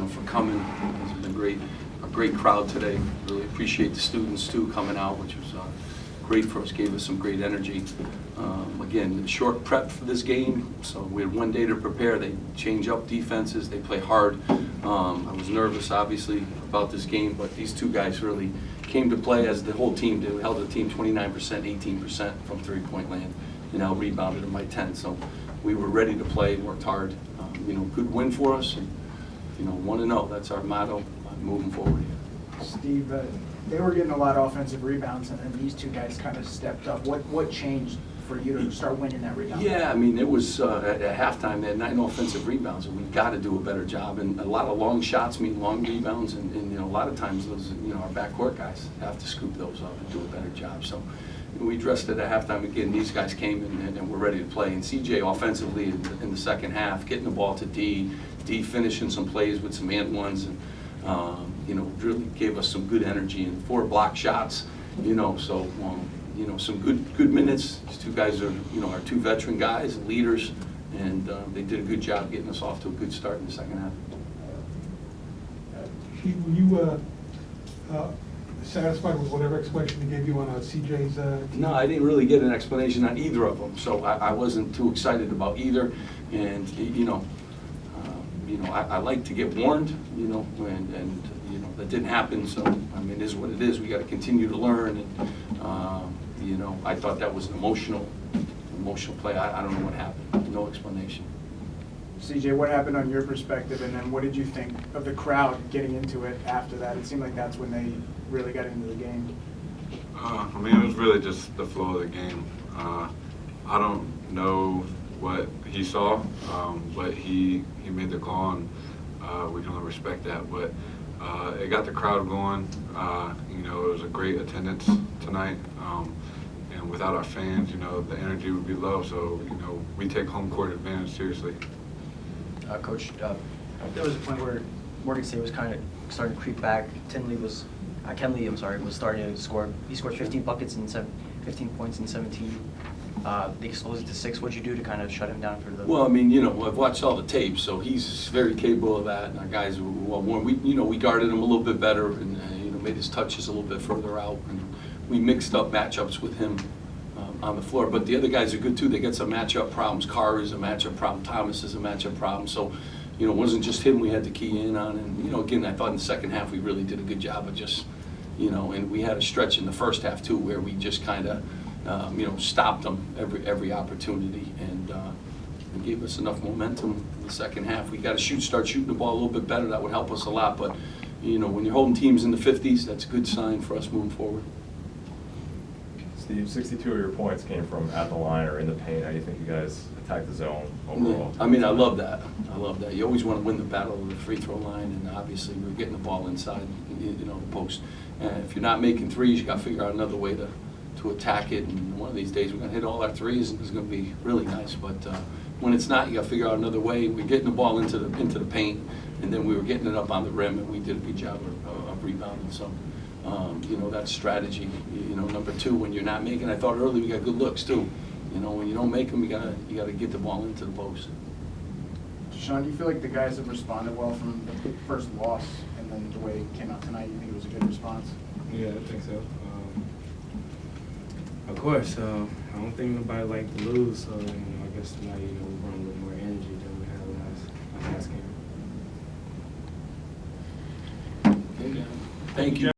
for coming. This has been a great crowd today. Really appreciate the students too coming out, which was great for us, gave us some great energy. Again, short prep for this game, so we had 1 day to prepare. They change up defenses, they play hard. I was nervous, obviously, about this game, but these two guys really came to play as the whole team did. We held the team 29%, 18% from three-point land, rebounded them by 10. So we were ready to play, worked hard. Good win for us, and 1-0. That's our motto moving forward here. Steve, they were getting a lot of offensive rebounds, and then these two guys kind of stepped up. What changed for you to start winning that rebound? Yeah, I mean, it was at halftime they had 9 offensive rebounds, and we've got to do a better job. And a lot of long shots mean long rebounds, and a lot of times those our backcourt guys have to scoop those up and do a better job. So we addressed it at halftime again. These guys came and we're ready to play. And CJ offensively in the second half, getting the ball to D finishing some plays with some and ones, and really gave us some good energy and 4 block shots. So some good minutes. These two guys are our 2 veteran guys, leaders, and they did a good job getting us off to a good start in the second half. Were you satisfied with whatever explanation they gave you on CJ's team? No, I didn't really get an explanation on either of them, so I wasn't too excited about either. And I like to get warned, and that didn't happen. So I mean, it is what it is. We got to continue to learn. And I thought that was an emotional play. I don't know what happened. No explanation. CJ, what happened on your perspective, and then what did you think of the crowd getting into it after that? It seemed like that's when they really got into the game. I mean, it was really just the flow of the game. I don't know what he saw, but he made the call, and we can only respect that. But it got the crowd going. It was a great attendance tonight. And without our fans, the energy would be low. So, we take home court advantage seriously. Coach, there was a point where Morgan State was kind of starting to creep back. Kenley was starting to score. He scored 15 points in 17. They exposed it to 6. What'd you do to kind of shut him down for the? Well, I mean, I've watched all the tapes, so he's very capable of that. And our guys were well worn. We guarded him a little bit better, and made his touches a little bit further out, and we mixed up matchups with him on the floor. But the other guys are good too. They get some matchup problems. Carr is a matchup problem. Thomas is a matchup problem. So, it wasn't just him we had to key in on. And again, I thought in the second half we really did a good job of just, and we had a stretch in the first half too where we just kind of, stopped them every opportunity, and gave us enough momentum in the second half. We got to start shooting the ball a little bit better. That would help us a lot. But when you're holding teams in the 50s, that's a good sign for us moving forward. Steve, 62 of your points came from at the line or in the paint. How do you think you guys attacked the zone overall? Yeah. I mean, I love that. You always want to win the battle of the free throw line, and obviously we're getting the ball inside, the post. And if you're not making threes, you got to figure out another way to attack it. And one of these days we're going to hit all our threes, and it's going to be really nice. But when it's not, you got to figure out another way. We're getting the ball into the paint, and then we were getting it up on the rim, and we did a good job of rebounding. So. That's strategy. Number 2, when you're not making, I thought earlier we got good looks too. When you don't make them, you gotta get the ball into the post. Deshawn, do you feel like the guys have responded well from the first loss, and then the way it came out tonight? You think it was a good response? Yeah, I think so. Of course, I don't think nobody liked to lose, so I guess tonight, we brought a little more energy than we had last game. Thank you.